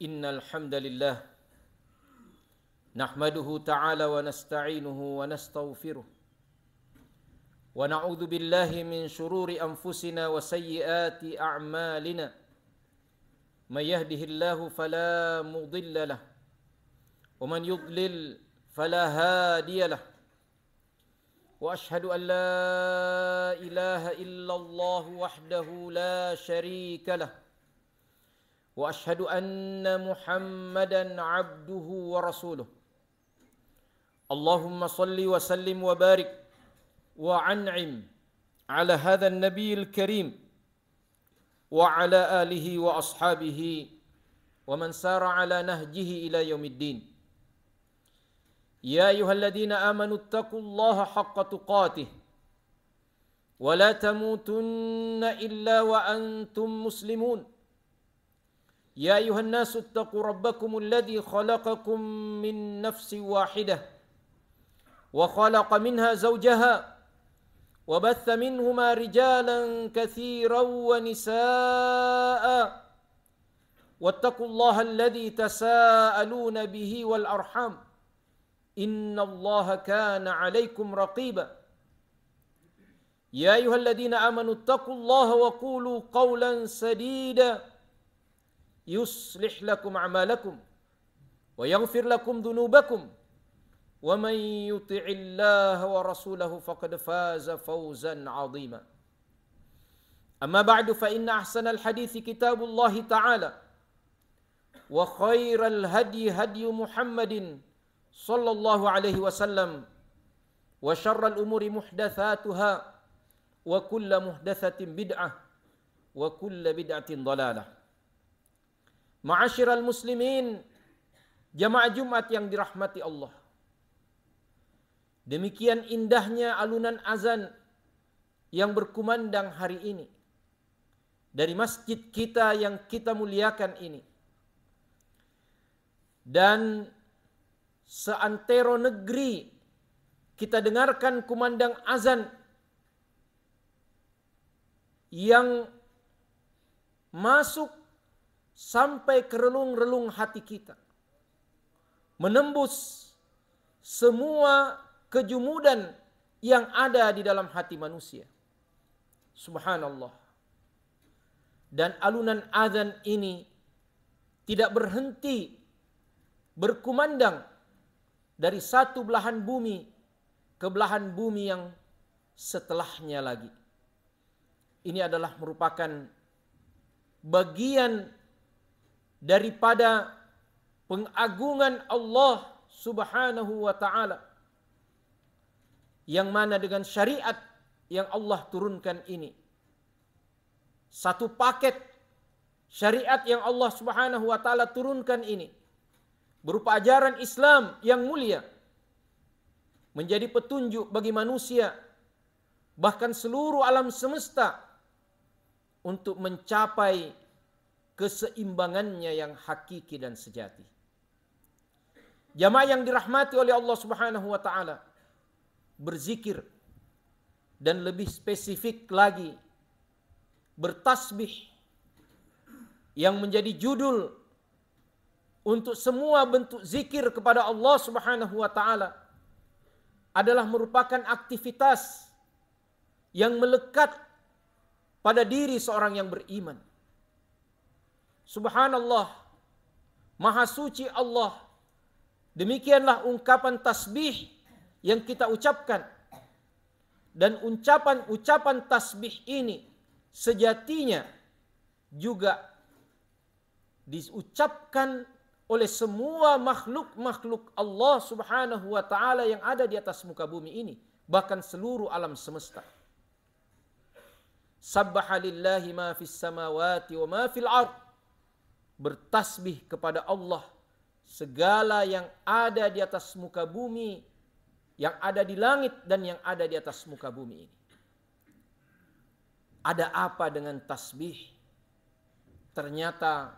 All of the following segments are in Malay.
Innal hamdalillah nahmaduhu ta'ala wa nasta'inuhu wa nastaghfiruh wa na'udzu billahi min shururi anfusina wa sayyiati a'malina may yahdihillahu fala mudilla lahu wa man yudlil fala hadiya lahu wa ashhadu an la ilaha illallah wahdahu la syarika lahu wa ashhadu anna Muhammadan abduhu wa rasuluh. Allahumma salli wa sallim wa barik wa an'im ala hadha an-nabiyil karim wa ala alihi wa ashabihi wa man sara ala nahjihi ila yaumiddin. Ya ayyuhalladzina amanu taqullaha haqqa tuqatih wa la tamutunna illa wa antum muslimun. Ya ayuhan nasu ittaqu rabbakum alladhi khalaqakum min nafsin wahidah wa khalaqa minha zawjaha wa batha minhuma rijalan katsiran wa nisaa'a wattaqullaha alladhi tasaaluna bihi wal arham innallaha kana 'alaykum raqiba. Ya ayyuhalladzina amanu ittaqullaha wa qulu qawlan sadida yuslih lakum a'malakum wa yaghfir lakum dhunubakum wa man yuti'illaha wa rasulahu faqad faza fawzan 'azima. Amma ba'du fa inna ahsanal hadithi kitabullahi ta'ala wa khairal hadi hadyu Muhammadin sallallahu alaihi wasallam wa syarral umuri muhdatsatuha wa kullu muhdatsatin bid'ah wa kullu bid'atin dhalalah. Ma'asyiral muslimin, jamaah Jumat yang dirahmati Allah. Demikian indahnya alunan azan yang berkumandang hari ini dari masjid kita yang kita muliakan ini. Dan seantero negeri kita dengarkan kumandang azan yang masuk sampai ke relung-relung hati kita, menembus semua kejumudan yang ada di dalam hati manusia. Subhanallah. Dan alunan azan ini tidak berhenti berkumandang dari satu belahan bumi ke belahan bumi yang setelahnya lagi. Ini adalah merupakan bagian daripada pengagungan Allah Subhanahu wa ta'ala, yang mana dengan syariat yang Allah turunkan ini, satu paket syariat yang Allah Subhanahu wa ta'ala turunkan ini berupa ajaran Islam yang mulia, menjadi petunjuk bagi manusia, bahkan seluruh alam semesta, untuk mencapai keseimbangannya yang hakiki dan sejati. Jamaah yang dirahmati oleh Allah Subhanahu wa ta'ala, berzikir dan lebih spesifik lagi bertasbih, yang menjadi judul untuk semua bentuk zikir kepada Allah Subhanahu wa ta'ala, adalah merupakan aktivitas yang melekat pada diri seorang yang beriman. Subhanallah, Maha Suci Allah. Demikianlah ungkapan tasbih yang kita ucapkan. Dan ucapan tasbih ini sejatinya juga diucapkan oleh semua makhluk-makhluk Allah Subhanahu wa ta'ala yang ada di atas muka bumi ini, bahkan seluruh alam semesta. Sabbaha lillahi ma fis samawati wa ma fil ard. Bertasbih kepada Allah segala yang ada di atas muka bumi, yang ada di langit dan yang ada di atas muka bumi ini. Ada apa dengan tasbih? Ternyata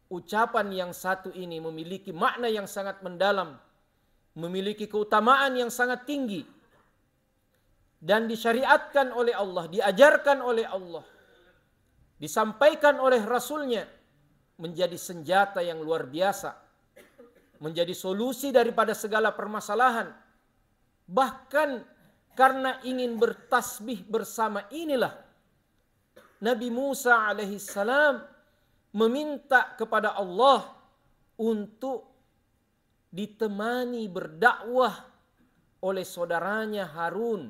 ucapan yang satu ini memiliki makna yang sangat mendalam, memiliki keutamaan yang sangat tinggi, dan disyariatkan oleh Allah, diajarkan oleh Allah, disampaikan oleh Rasulnya menjadi senjata yang luar biasa, menjadi solusi daripada segala permasalahan. Bahkan karena ingin bertasbih bersama inilah Nabi Musa alaihissalam meminta kepada Allah untuk ditemani berdakwah oleh saudaranya Harun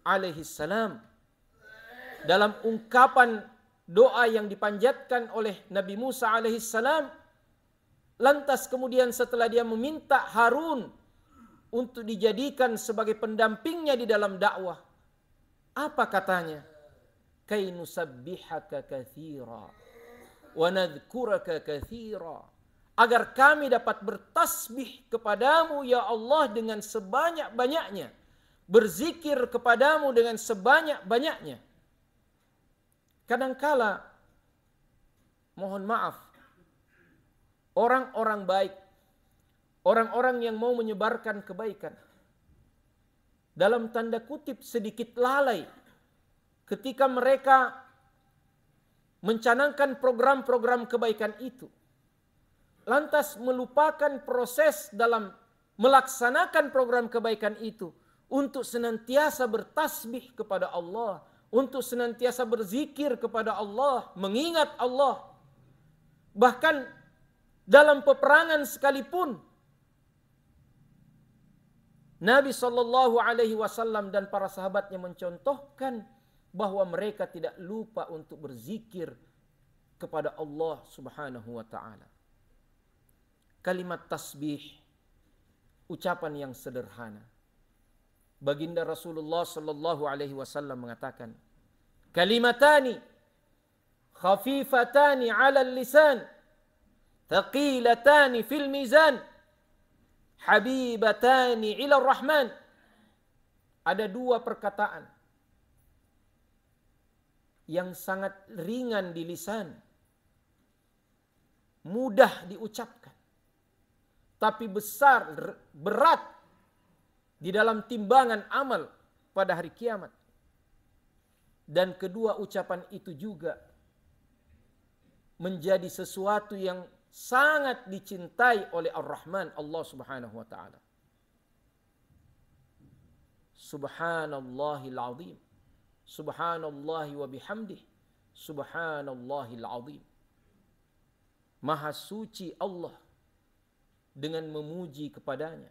alaihissalam. Dalam ungkapan doa yang dipanjatkan oleh Nabi Musa alaihissalam, lantas kemudian setelah dia meminta Harun untuk dijadikan sebagai pendampingnya di dalam dakwah, apa katanya? Kai nusabbihaka katsira wa nadhkuraka katsira, agar kami dapat bertasbih kepadamu ya Allah dengan sebanyak-banyaknya, berzikir kepadamu dengan sebanyak-banyaknya. Kadangkala, mohon maaf, orang-orang baik, orang-orang yang mau menyebarkan kebaikan, dalam tanda kutip sedikit lalai ketika mereka mencanangkan program-program kebaikan itu, lantas melupakan proses dalam melaksanakan program kebaikan itu untuk senantiasa bertasbih kepada Allah, untuk senantiasa berzikir kepada Allah, mengingat Allah. Bahkan dalam peperangan sekalipun, Nabi SAW dan para sahabatnya mencontohkan bahwa mereka tidak lupa untuk berzikir kepada Allah Subhanahu wa taala. Kalimat tasbih, ucapan yang sederhana. Baginda Rasulullah sallallahu alaihi wasallam mengatakan, kalimatani khafifatani 'ala al-lisan, thaqilatani fil mizan, habibatani ila ar-rahman. Ada dua perkataan yang sangat ringan di lisan, mudah diucapkan, tapi besar, berat di dalam timbangan amal pada hari kiamat. Dan kedua ucapan itu juga menjadi sesuatu yang sangat dicintai oleh Ar-Rahman, Allah Subhanahu wa taala. Subhanallahil azim, subhanallahi wa bihamdih, subhanallahil azim. Maha suci Allah dengan memuji kepadanya.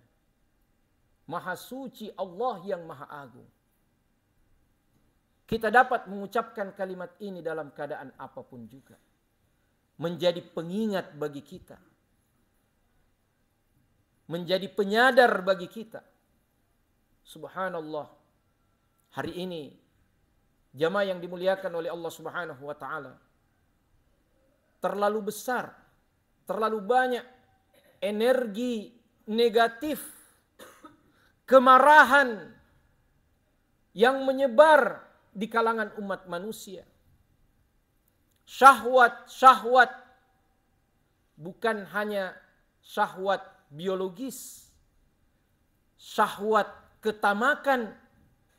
Maha suci Allah yang maha agung. Kita dapat mengucapkan kalimat ini dalam keadaan apapun juga, menjadi pengingat bagi kita, menjadi penyadar bagi kita. Subhanallah, hari ini jamaah yang dimuliakan oleh Allah Subhanahu wa taala, terlalu besar, terlalu banyak energi negatif, kemarahan yang menyebar di kalangan umat manusia. Syahwat-syahwat, bukan hanya syahwat biologis, syahwat ketamakan,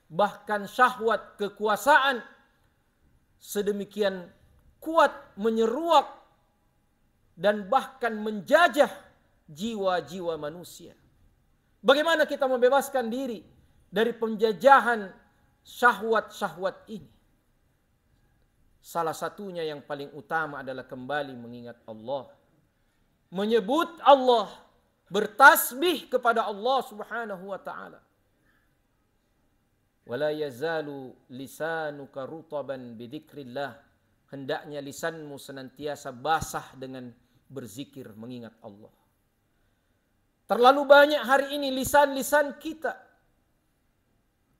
bahkan syahwat kekuasaan sedemikian kuat menyeruak dan bahkan menjajah jiwa-jiwa manusia. Bagaimana kita membebaskan diri dari penjajahan syahwat-syahwat ini? Salah satunya yang paling utama adalah kembali mengingat Allah, menyebut Allah, bertasbih kepada Allah Subhanahu wa taala. Wala yazalu lisanuka rutaban bidzikrillah, hendaknya lisanmu senantiasa basah dengan berzikir mengingat Allah. Terlalu banyak hari ini lisan-lisan kita,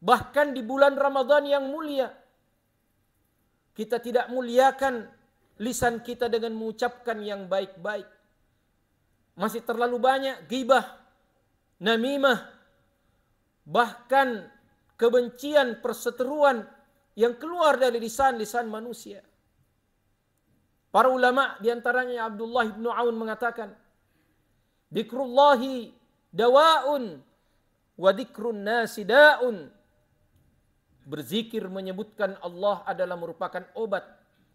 bahkan di bulan Ramadan yang mulia, kita tidak muliakan lisan kita dengan mengucapkan yang baik-baik. Masih terlalu banyak ghibah, namimah, bahkan kebencian, perseteruan yang keluar dari lisan-lisan manusia. Para ulama diantaranya Abdullah bin Aun mengatakan, dzikrullahi dawa'un wa dzikrun nasi da'un. Berzikir menyebutkan Allah adalah merupakan obat,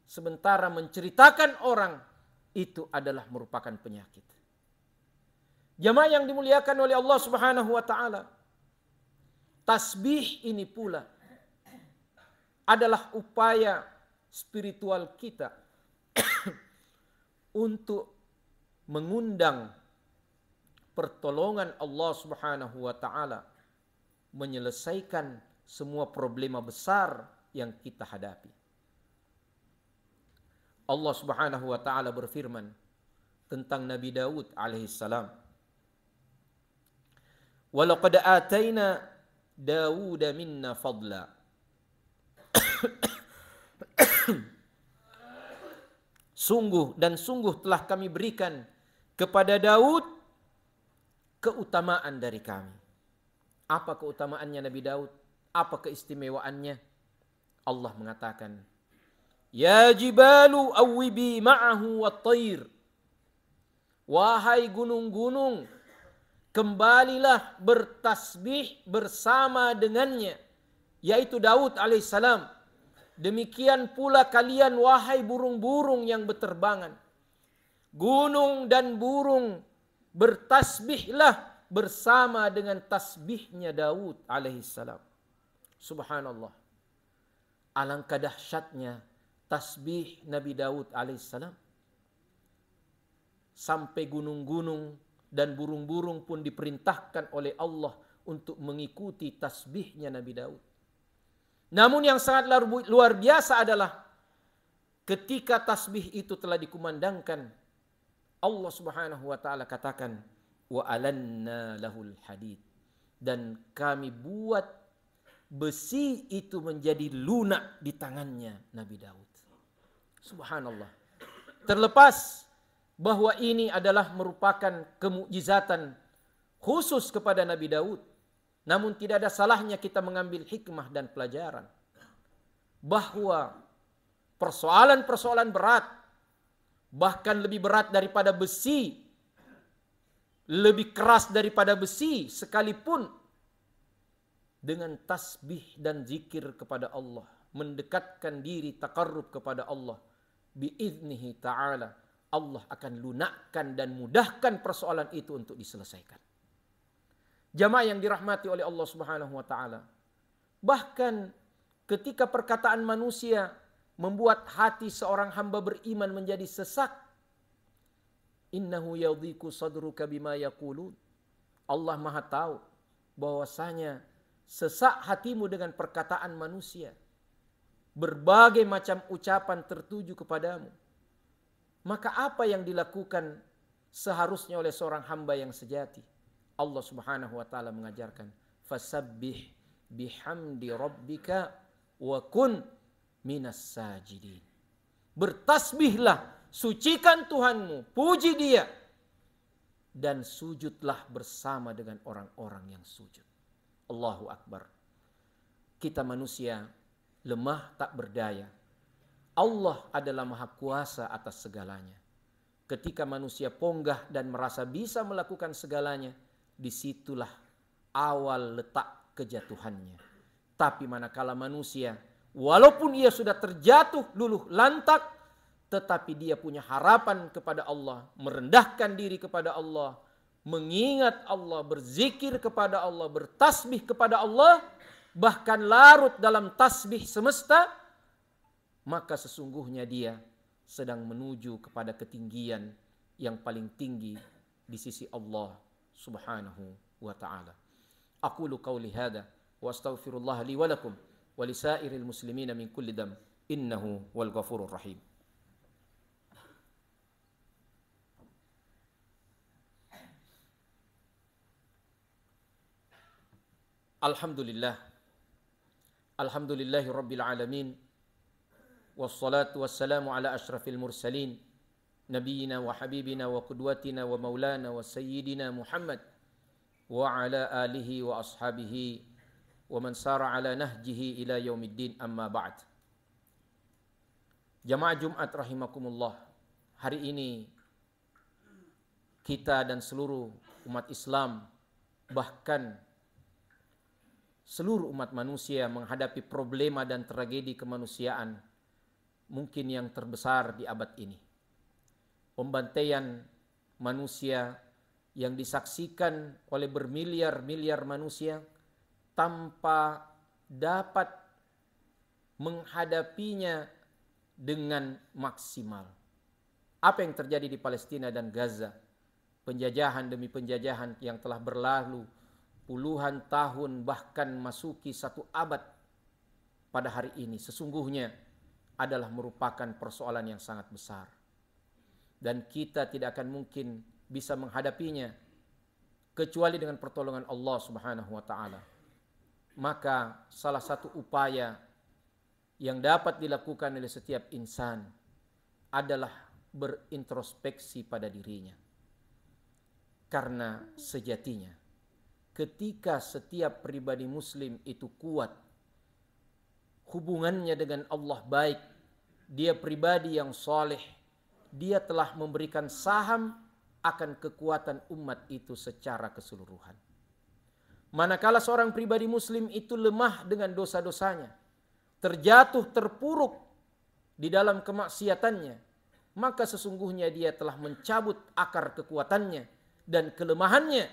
sementara menceritakan orang itu adalah merupakan penyakit. Jamaah yang dimuliakan oleh Allah Subhanahu wa taala, tasbih ini pula adalah upaya spiritual kita untuk mengundang pertolongan Allah Subhanahu wa taala menyelesaikan semua problema besar yang kita hadapi. Allah Subhanahu wa taala berfirman tentang Nabi Daud alaihissalam, "Walaqad ataina Dawuda minna fadla." Sungguh dan sungguh telah kami berikan kepada Daud keutamaan dari kami. Apa keutamaannya Nabi Daud? Apa keistimewaannya? Allah mengatakan, "Ya jibalu awwibi ma'ahu wat-thair." Wahai gunung-gunung, kembalilah bertasbih bersama dengannya, yaitu Daud alaihissalam. Demikian pula kalian wahai burung-burung yang berterbangan. Gunung dan burung bertasbihlah bersama dengan tasbihnya Daud alaihissalam. Subhanallah. Alangkah dahsyatnya tasbih Nabi Daud alaihissalam. Sampai gunung-gunung dan burung-burung pun diperintahkan oleh Allah untuk mengikuti tasbihnya Nabi Daud. Namun yang sangat luar biasa adalah ketika tasbih itu telah dikumandangkan, Allah Subhanahu wa taala katakan, "Wa alanna lahul hadid." Dan kami buat besi itu menjadi lunak di tangannya Nabi Daud. Subhanallah. Terlepas bahwa ini adalah merupakan kemukjizatan khusus kepada Nabi Daud, namun tidak ada salahnya kita mengambil hikmah dan pelajaran bahwa persoalan-persoalan berat, bahkan lebih berat daripada besi, lebih keras daripada besi sekalipun, dengan tasbih dan zikir kepada Allah, mendekatkan diri taqarrub kepada Allah, biiznihi ta'ala, Allah akan lunakkan dan mudahkan persoalan itu untuk diselesaikan. Jamaah yang dirahmati oleh Allah Subhanahu wa taala, bahkan ketika perkataan manusia membuat hati seorang hamba beriman menjadi sesak, innahu yadhiku sadruka bima yaqulun. Allah Maha tahu bahwasanya sesak hatimu dengan perkataan manusia. Berbagai macam ucapan tertuju kepadamu. Maka apa yang dilakukan seharusnya oleh seorang hamba yang sejati? Allah Subhanahu wa taala mengajarkan, fasabbih bihamdi rabbika wa kun minas sajidin. Bertasbihlah, sucikan Tuhanmu, puji Dia, dan sujudlah bersama dengan orang-orang yang sujud. Allahu Akbar. Kita manusia lemah tak berdaya. Allah adalah maha kuasa atas segalanya. Ketika manusia ponggah dan merasa bisa melakukan segalanya, disitulah awal letak kejatuhannya. Tapi manakala manusia, walaupun ia sudah terjatuh luluh lantak, tetapi dia punya harapan kepada Allah, merendahkan diri kepada Allah, mengingat Allah, berzikir kepada Allah, bertasbih kepada Allah, bahkan larut dalam tasbih semesta, maka sesungguhnya dia sedang menuju kepada ketinggian yang paling tinggi di sisi Allah Subhanahu wa ta'ala. Aqulu qawli hadha wa astaghfirullah li wa lakum wa lisairil muslimina min kulli dam innahu wal ghafurur rahim. Alhamdulillah. Alhamdulillahi rabbil alamin. Wassalatu wassalamu ala ashrafil mursalin nabiyina wa habibina wa qudwatina wa maulana wa sayyidina Muhammad wa ala alihi wa ashabihi wa man sara ala nahjihi ila yaumiddin, amma ba'd. Jamaah Jumat rahimakumullah, hari ini kita dan seluruh umat Islam, bahkan seluruh umat manusia menghadapi problema dan tragedi kemanusiaan mungkin yang terbesar di abad ini. pembantaian manusia yang disaksikan oleh bermiliar-miliar manusia tanpa dapat menghadapinya dengan maksimal. Apa yang terjadi di Palestina dan Gaza? Penjajahan demi penjajahan yang telah berlalu puluhan tahun, bahkan masuki 1 abad pada hari ini, sesungguhnya adalah merupakan persoalan yang sangat besar. Dan kita tidak akan mungkin bisa menghadapinya kecuali dengan pertolongan Allah Subhanahu wa taala. Maka salah satu upaya yang dapat dilakukan oleh setiap insan adalah berintrospeksi pada dirinya. Karena sejatinya ketika setiap pribadi muslim itu kuat, hubungannya dengan Allah baik, dia pribadi yang soleh, dia telah memberikan saham akan kekuatan umat itu secara keseluruhan. Manakala seorang pribadi muslim itu lemah dengan dosa-dosanya, terjatuh terpuruk di dalam kemaksiatannya, maka sesungguhnya dia telah mencabut akar kekuatannya dan kelemahannya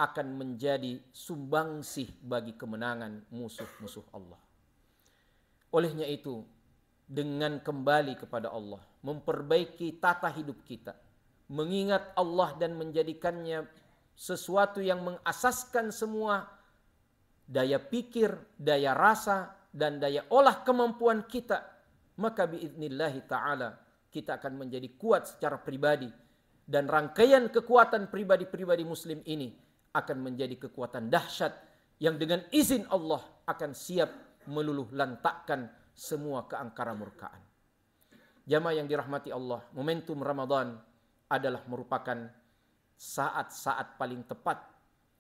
akan menjadi sumbangsih bagi kemenangan musuh-musuh Allah. Olehnya itu, dengan kembali kepada Allah, memperbaiki tata hidup kita, mengingat Allah dan menjadikannya sesuatu yang mengasaskan semua daya pikir, daya rasa, dan daya olah kemampuan kita, maka biidnillahi ta'ala kita akan menjadi kuat secara pribadi. Dan rangkaian kekuatan pribadi-pribadi muslim ini akan menjadi kekuatan dahsyat yang dengan izin Allah akan siap meluluh lantakkan semua keangkara murkaan. Jamaah yang dirahmati Allah, momentum Ramadan adalah merupakan saat-saat paling tepat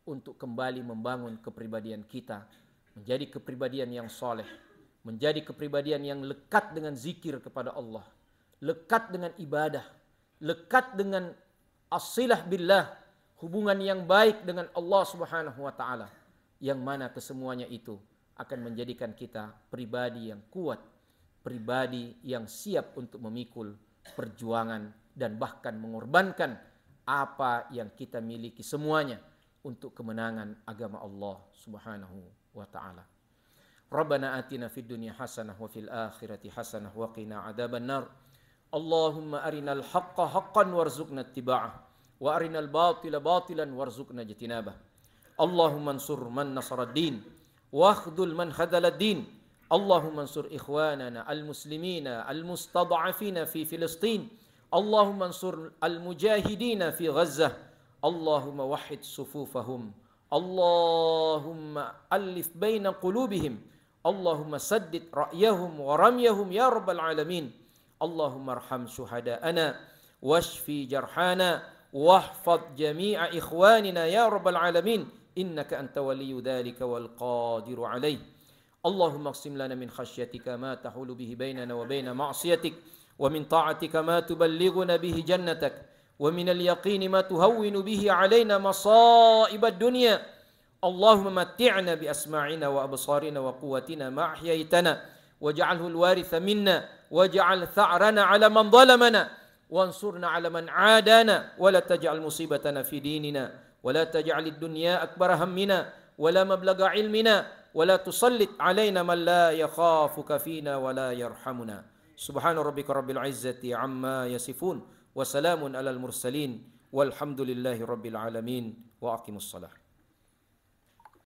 untuk kembali membangun kepribadian kita menjadi kepribadian yang soleh, menjadi kepribadian yang lekat dengan zikir kepada Allah, lekat dengan ibadah, lekat dengan as-silah billah, hubungan yang baik dengan Allah Subhanahu wa taala, yang mana kesemuanya itu akan menjadikan kita pribadi yang kuat, pribadi yang siap untuk memikul perjuangan dan bahkan mengorbankan apa yang kita miliki semuanya untuk kemenangan agama Allah Subhanahu wa taala. Rabbana atina fid dunya hasanah wa fil akhirati hasanah wa qina adzabannar. Allahumma arinal haqqa haqqan warzuqna ittiba'ah wa arinal batila batilan warzuqna ijtinabah. Allahumma ansur man nasarad din wa akhdhul man khadhalad din. Allahumma ansur ikhwanana al-muslimina al-mustad'afina fi Filistin. Allahumma ansur al-mujahidina fi Gazzah. Allahumma wahhid sufufahum. Allahumma alif baina qulubihim. Allahumma saddid ra'yahum wa ramyahum ya rabbal alamin. Allahumma arham syuhada'ana washfi jarhana wahfad jami'a ikhwanina ya rabbal alamin. Innaka anta waliyyu dhalika wal qadiru alaih. Allahumma aqsim lana min khasyatika ma tahulu bihi bainana wa baina ma'siyatik wa min ta'atika ma tuballighuna bihi jannatak wa min al-yaqini ma tuhawwinu bihi alaina masa'ib ad-dunya. Allahumma matti'na bi asma'ina wa absarina wa quwwatina ma ahyaytana waj'alhu al-waritha minna waj'al tha'rana 'ala man zalamana wansurna 'ala man 'adana wa la taj'al musibatana fi dinina wa la taj'al ad-dunya akbara hammina wa la mablagha 'ilmina wa la tusallit 'alaina man la yakhafuka fina wa la yarhamuna. Subhana rabbika rabbil 'izzati 'amma yasifun wa salamun 'alal mursalin walhamdulillahi rabbil alamin wa aqimus shalah.